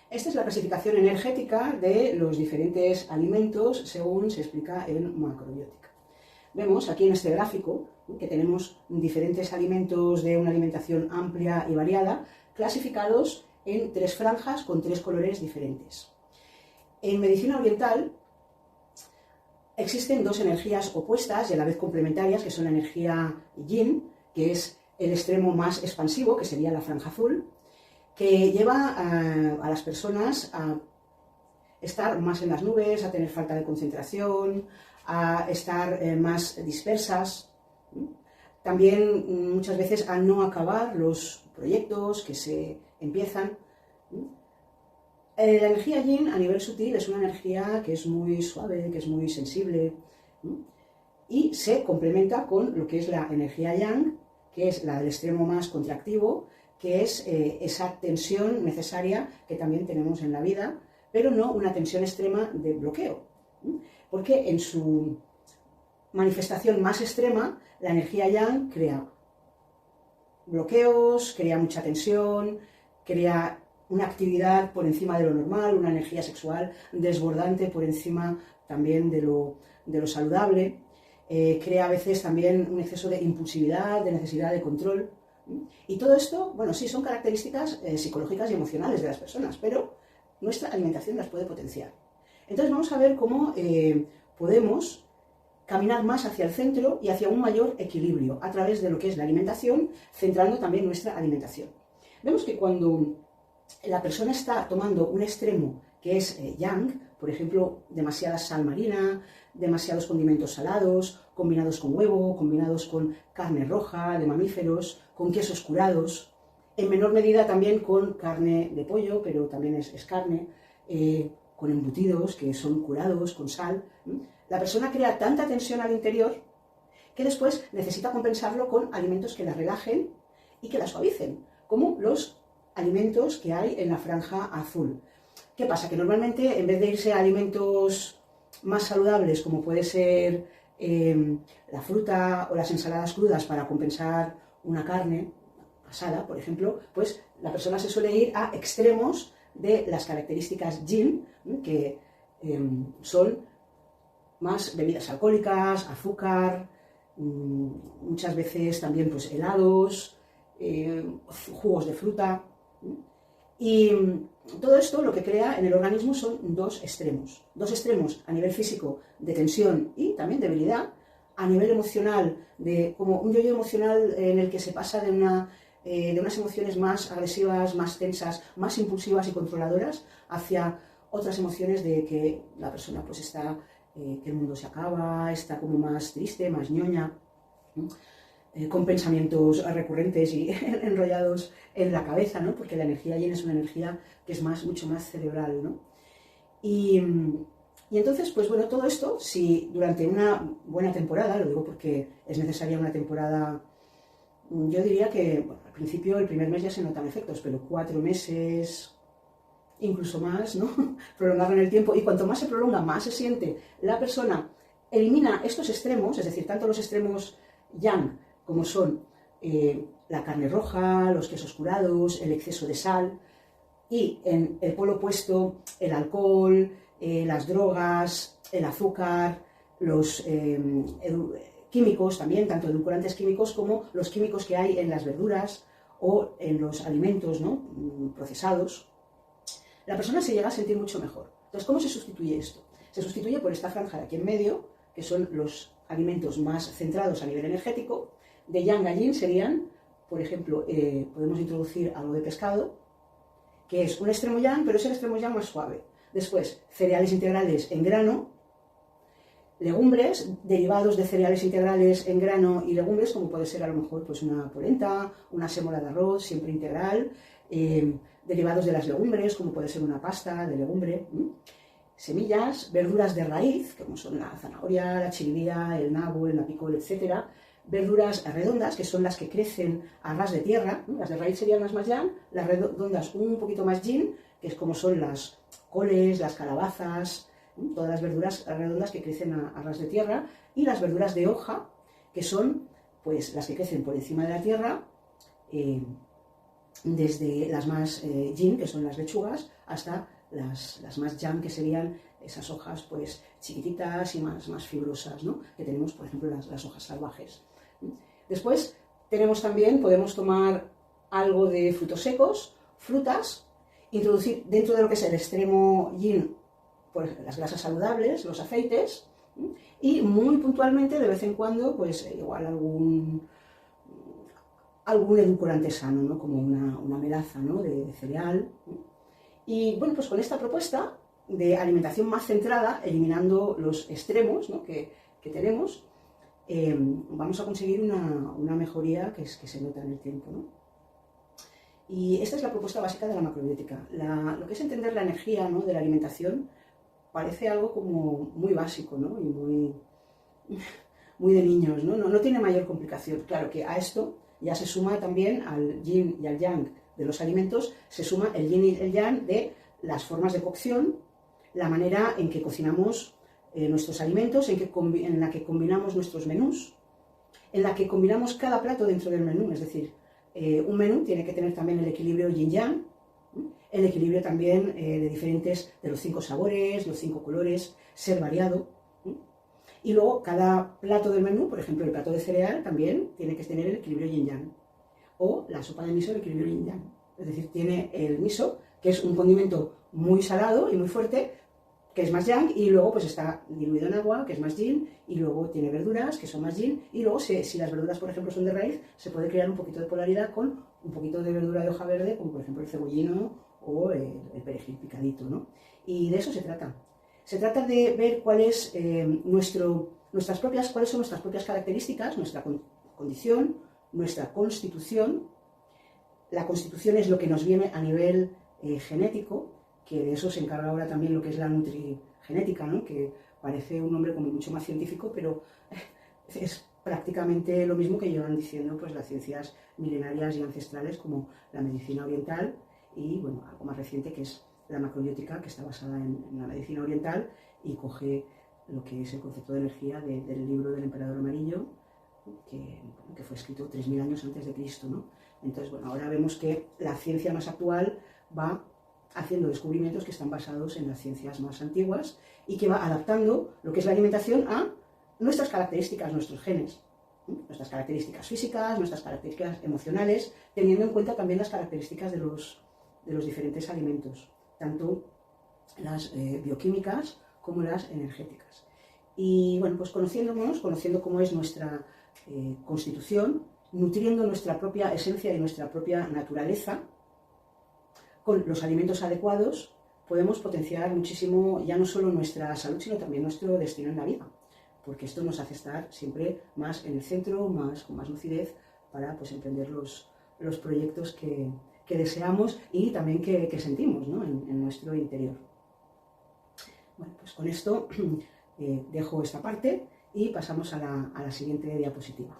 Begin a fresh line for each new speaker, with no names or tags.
Esta es la clasificación energética de los diferentes alimentos según se explica en macrobiótica. Vemos aquí en este gráfico que tenemos diferentes alimentos de una alimentación amplia y variada, clasificados en 3 franjas con 3 colores diferentes. En medicina oriental existen 2 energías opuestas y a la vez complementarias, que son la energía yin, que es el extremo más expansivo, que sería la franja azul, que lleva a las personas a estar más en las nubes, a tener falta de concentración, a estar más dispersas, también muchas veces a no acabar los proyectos que se empiezan. La energía yin a nivel sutil es una energía que es muy suave, que es muy sensible, y se complementa con lo que es la energía yang, que es la del extremo más contractivo, que es esa tensión necesaria que también tenemos en la vida, pero no una tensión extrema de bloqueo, porque en su manifestación más extrema, la energía yang crea bloqueos, crea mucha tensión, crea una actividad por encima de lo normal, una energía sexual desbordante por encima también de lo saludable, crea a veces también un exceso de impulsividad, de necesidad de control. Y todo esto, bueno, sí, son características psicológicas y emocionales de las personas, pero nuestra alimentación las puede potenciar. Entonces vamos a ver cómo podemos caminar más hacia el centro y hacia un mayor equilibrio a través de lo que es la alimentación, centrando también nuestra alimentación. Vemos que cuando la persona está tomando un extremo que es yang, por ejemplo, demasiada sal marina, demasiados condimentos salados, combinados con huevo, combinados con carne roja, de mamíferos, con quesos curados, en menor medida también con carne de pollo, pero también es carne, con embutidos que son curados con sal. La persona crea tanta tensión al interior que después necesita compensarlo con alimentos que la relajen y que la suavicen, como los alimentos que hay en la franja azul. ¿Qué pasa? Que normalmente en vez de irse a alimentos más saludables, como puede ser la fruta o las ensaladas crudas para compensar una carne asada, por ejemplo, pues la persona se suele ir a extremos de las características yin, que son más bebidas alcohólicas, azúcar, muchas veces también pues helados, jugos de fruta. Y todo esto lo que crea en el organismo son 2 extremos a nivel físico de tensión y también debilidad, a nivel emocional, como un yo-yo emocional en el que se pasa de unas emociones más agresivas, más tensas, más impulsivas y controladoras, hacia otras emociones de que la persona pues está, que el mundo se acaba, está como más triste, más ñoña, con pensamientos recurrentes y enrollados en la cabeza, ¿no? Porque la energía yin es una energía que es mucho más cerebral, ¿no? Y entonces, pues bueno, todo esto, si durante una buena temporada, lo digo porque es necesaria una temporada, yo diría que bueno, al principio, el primer mes ya se notan efectos, pero 4 meses, incluso más, ¿no? Prolongarlo en el tiempo, y cuanto más se prolonga, más se siente, la persona elimina estos extremos, es decir, tanto los extremos yang, como son la carne roja, los quesos curados, el exceso de sal, y en el polo opuesto el alcohol, las drogas, el azúcar, los químicos también, tanto edulcorantes químicos como los químicos que hay en las verduras o en los alimentos, ¿no? Procesados. La persona se llega a sentir mucho mejor. Entonces, ¿cómo se sustituye esto? Se sustituye por esta franja de aquí en medio, que son los alimentos más centrados a nivel energético. De yang a yin serían, por ejemplo, podemos introducir algo de pescado, que es un extremo yang, pero es el extremo yang más suave. Después, cereales integrales en grano, legumbres, derivados de cereales integrales en grano y legumbres, como puede ser a lo mejor pues una polenta, una sémola de arroz, siempre integral, derivados de las legumbres, como puede ser una pasta de legumbre, semillas, verduras de raíz, como son la zanahoria, la chiribía, el nabo, el napicol, etc. Verduras redondas, que son las que crecen a ras de tierra, ¿no? Las de raíz serían las más yang, las redondas un poquito más yin, que es como son las coles, las calabazas, ¿no? Todas las verduras redondas que crecen a ras de tierra, y las verduras de hoja, que son pues las que crecen por encima de la tierra, desde las más yin, que son las lechugas, hasta las más yang, que serían esas hojas pues chiquititas y más fibrosas, ¿no? Que tenemos, por ejemplo, las hojas salvajes. Después tenemos también, podemos tomar algo de frutos secos, frutas, introducir dentro de lo que es el extremo yin pues, las grasas saludables, los aceites, y muy puntualmente, de vez en cuando, pues igual algún edulcorante sano, ¿no? Como una melaza, ¿no? de cereal. Y bueno, pues con esta propuesta de alimentación más centrada, eliminando los extremos, ¿no? que tenemos, vamos a conseguir una mejoría que se nota en el tiempo, ¿no? Y esta es la propuesta básica de la macrobiótica. Lo que es entender la energía, ¿no? de la alimentación parece algo como muy básico, ¿no? Y muy de niños, ¿no? No tiene mayor complicación. Claro que a esto ya se suma también al yin y al yang de los alimentos, se suma el yin y el yang de las formas de cocción, la manera en que cocinamos nuestros alimentos, en la que combinamos nuestros menús, en la que combinamos cada plato dentro del menú. Es decir, un menú tiene que tener también el equilibrio yin-yang, el equilibrio también de los 5 sabores, los 5 colores, ser variado. Y luego cada plato del menú, por ejemplo el plato de cereal, también tiene que tener el equilibrio yin-yang. O la sopa de miso, el equilibrio yin-yang. Es decir, tiene el miso, que es un condimento muy salado y muy fuerte, que es más yang, y luego pues está diluido en agua, que es más yin, y luego tiene verduras, que son más yin, y luego si las verduras, por ejemplo, son de raíz, se puede crear un poquito de polaridad con un poquito de verdura de hoja verde, como por ejemplo el cebollino o el perejil picadito, ¿no? Y de eso se trata. Se trata de ver cuáles son nuestras propias características, nuestra condición, nuestra constitución. La constitución es lo que nos viene a nivel genético, que de eso se encarga ahora también lo que es la nutrigenética, ¿no? Que parece un nombre como mucho más científico, pero es prácticamente lo mismo que llevan diciendo pues, las ciencias milenarias y ancestrales, como la medicina oriental y bueno, algo más reciente que es la macrobiótica, que está basada en la medicina oriental y coge lo que es el concepto de energía del libro del Emperador Amarillo, que fue escrito 3000 años antes de Cristo, ¿no? Entonces, bueno, ahora vemos que la ciencia más actual va haciendo descubrimientos que están basados en las ciencias más antiguas y que va adaptando lo que es la alimentación a nuestras características, nuestros genes, nuestras características físicas, nuestras características emocionales, teniendo en cuenta también las características de los diferentes alimentos, tanto las bioquímicas como las energéticas. Y bueno, pues conociendo cómo es nuestra constitución, nutriendo nuestra propia esencia y nuestra propia naturaleza, con los alimentos adecuados podemos potenciar muchísimo ya no solo nuestra salud, sino también nuestro destino en la vida, porque esto nos hace estar siempre más en el centro, con más lucidez para pues, emprender los proyectos que deseamos y también que sentimos, ¿no? en nuestro interior. Bueno, pues con esto dejo esta parte y pasamos a la siguiente diapositiva.